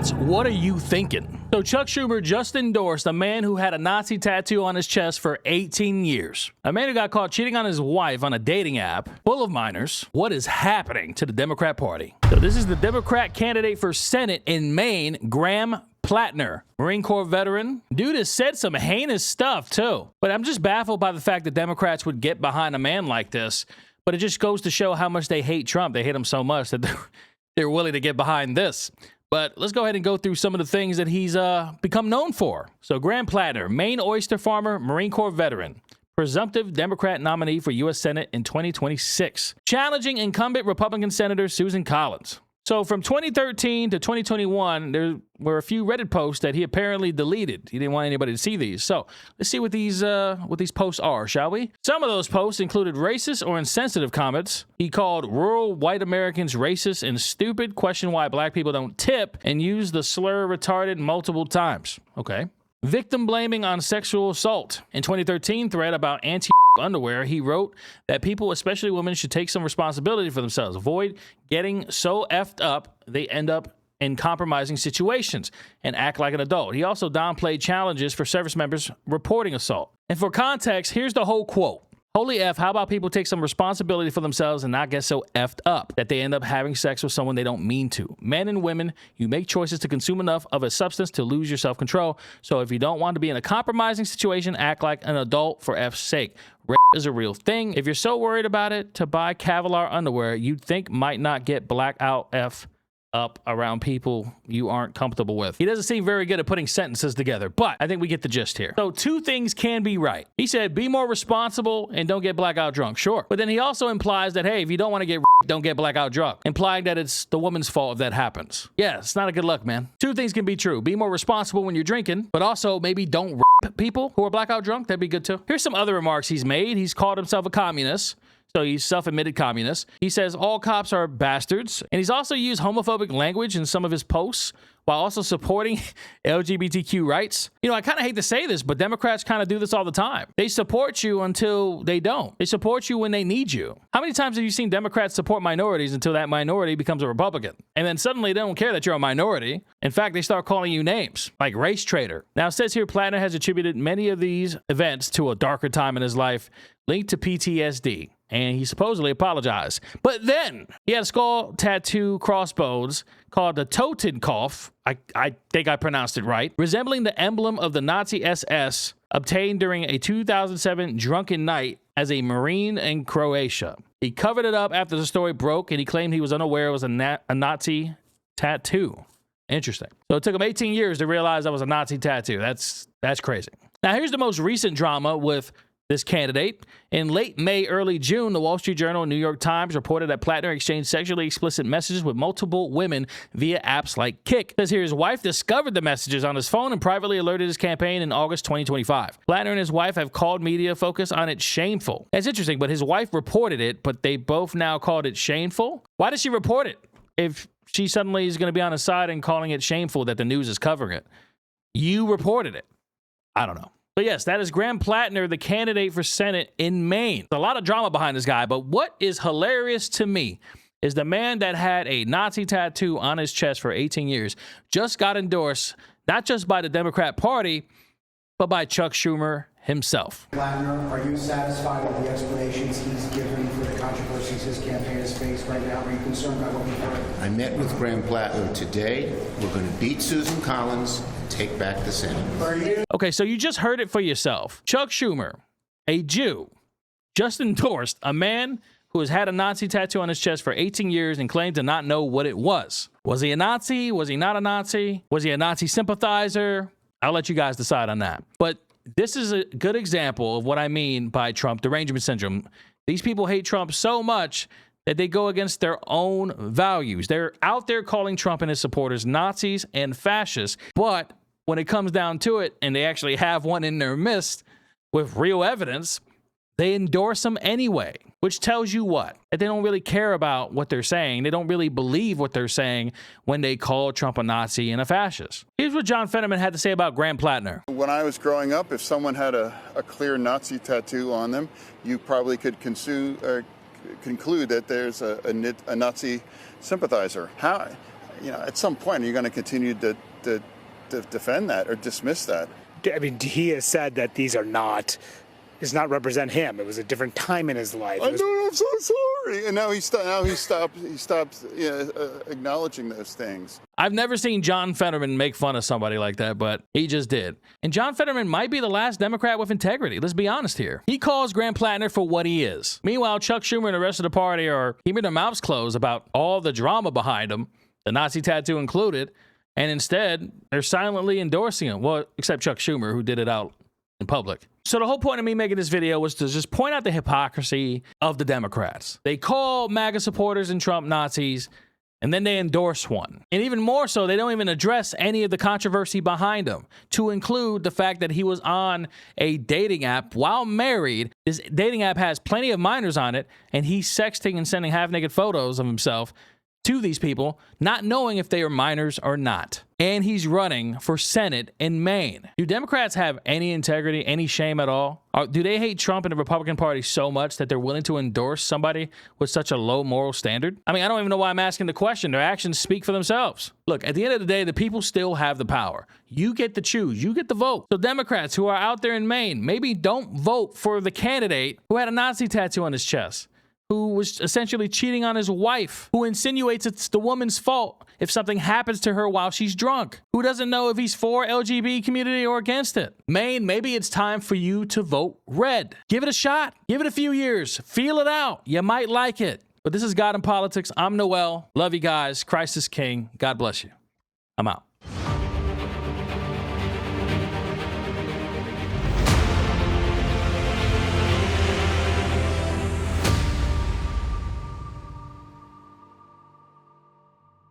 Democrats, what are you thinking? So Chuck Schumer just endorsed a man who had a Nazi tattoo on his chest for 18 years. A man who got caught cheating on his wife on a dating app full of minors. What is happening to the Democrat Party? So this is the Democrat candidate for Senate in Maine, Graham Platner, Marine Corps veteran. Dude has said some heinous stuff too. But I'm just baffled by the fact that Democrats would get behind a man like this. But it just goes to show how much they hate Trump. They hate him so much that they're willing to get behind this. But let's go ahead and go through some of the things that he's become known for. So Graham Platner, Maine oyster farmer, Marine Corps veteran, presumptive Democrat nominee for U.S. Senate in 2026, challenging incumbent Republican Senator Susan Collins. So from 2013 to 2021, there were a few Reddit posts that he apparently deleted. He didn't want anybody to see these. So let's see what these posts are, shall we? Some of those posts included racist or insensitive comments. He called rural white Americans racist and stupid, questioned why black people don't tip, and used the slur retarded multiple times. Okay. Victim blaming on sexual assault. In 2013 thread about anti-underwear, he wrote that people, especially women, should take some responsibility for themselves. Avoid getting so effed up they end up in compromising situations and act like an adult. He also downplayed challenges for service members reporting assault. And for context, here's the whole quote. Holy F, how about people take some responsibility for themselves and not get so effed up that they end up having sex with someone they don't mean to. Men and women, you make choices to consume enough of a substance to lose your self-control. So if you don't want to be in a compromising situation, act like an adult for F's sake. Rape is a real thing. If you're so worried about it, to buy Kevlar underwear you'd think might not get blackout F up around people you aren't comfortable with. He doesn't seem very good at putting sentences together, but I think we get the gist here. So two things can be right. He said, be more responsible and don't get blackout drunk. Sure. But then he also implies that, hey, if you don't want to get don't get blackout drunk, implying that it's the woman's fault if that happens. Yeah, it's not a good luck, man. Two things can be true. Be more responsible when you're drinking, but also maybe don't people who are blackout drunk. That'd be good too. Here's some other remarks he's made. He's called himself a communist. So he's self-admitted communist. He says all cops are bastards. And he's also used homophobic language in some of his posts while also supporting LGBTQ rights. You know, I kind of hate to say this, but Democrats kind of do this all the time. They support you until they don't. They support you when they need you. How many times have you seen Democrats support minorities until that minority becomes a Republican? And then suddenly they don't care that you're a minority. In fact, they start calling you names like race traitor. Now, it says here Platner has attributed many of these events to a darker time in his life linked to PTSD. And he supposedly apologized. But then he had a skull tattoo crossbones called the Totenkopf. I think I pronounced it right. Resembling the emblem of the Nazi SS obtained during a 2007 drunken night as a Marine in Croatia. He covered it up after the story broke, and he claimed he was unaware it was a Nazi tattoo. Interesting. So it took him 18 years to realize that was a Nazi tattoo. That's crazy. Now, here's the most recent drama with this candidate. In late May, early June, the Wall Street Journal and New York Times reported that Platner exchanged sexually explicit messages with multiple women via apps like Kik. It says here his wife discovered the messages on his phone and privately alerted his campaign in August 2025. Platner and his wife have called media focus on it shameful. It's interesting, but his wife reported it, but they both now called it shameful. Why did she report it if she suddenly is going to be on his side and calling it shameful that the news is covering it? You reported it. I don't know. But yes, that is Graham Platner, the candidate for Senate in Maine. There's a lot of drama behind this guy, but what is hilarious to me is the man that had a Nazi tattoo on his chest for 18 years just got endorsed, not just by the Democrat Party, but by Chuck Schumer himself. Platner, are you satisfied with the explanations he's given for the controversies his campaign has faced right now? Are you concerned about what we've heard? I met with Graham Platner today. We're going to beat Susan Collins, take back the Senate. Okay, so you just heard it for yourself. Chuck Schumer, a Jew, just endorsed a man who has had a Nazi tattoo on his chest for 18 years and claimed to not know what it was. Was he a Nazi? Was he not a Nazi? Was he a Nazi sympathizer? I'll let you guys decide on that. But this is a good example of what I mean by Trump derangement syndrome. These people hate Trump so much that they go against their own values. They're out there calling Trump and his supporters Nazis and fascists, but when it comes down to it, and they actually have one in their midst with real evidence, they endorse them anyway, which tells you what? That they don't really care about what they're saying. They don't really believe what they're saying when they call Trump a Nazi and a fascist. Here's what John Fenneman had to say about Graham Platner. When I was growing up, if someone had a clear Nazi tattoo on them, you probably could conclude that there's a Nazi sympathizer. at some point, are you going to continue to defend that or dismiss that? I mean, he has said that these does not represent him. It was a different time in his life. I know, I'm so sorry. And now he stopped acknowledging those things. I've never seen John Fetterman make fun of somebody like that, but he just did. And John Fetterman might be the last Democrat with integrity. Let's be honest here. He calls Graham Platner for what he is. Meanwhile, Chuck Schumer and the rest of the party are keeping their mouths closed about all the drama behind him, the Nazi tattoo included, and instead, they're silently endorsing him. Well, except Chuck Schumer, who did it out in public. So the whole point of me making this video was to just point out the hypocrisy of the Democrats. They call MAGA supporters and Trump Nazis, and then they endorse one. And even more so, they don't even address any of the controversy behind him, to include the fact that he was on a dating app while married. This dating app has plenty of minors on it, and he's sexting and sending half-naked photos of himself to these people, not knowing if they are minors or not. And he's running for Senate in Maine. Do Democrats have any integrity, any shame at all? Or do they hate Trump and the Republican Party so much that they're willing to endorse somebody with such a low moral standard? I mean, I don't even know why I'm asking the question. Their actions speak for themselves. Look, at the end of the day, the people still have the power. You get to choose. You get to vote. So Democrats who are out there in Maine, maybe don't vote for the candidate who had a Nazi tattoo on his chest, who was essentially cheating on his wife, who insinuates it's the woman's fault if something happens to her while she's drunk, who doesn't know if he's for LGBT community or against it. Maine, maybe it's time for you to vote red. Give it a shot. Give it a few years. Feel it out. You might like it. But this is God in Politics. I'm Noel. Love you guys. Christ is King. God bless you. I'm out.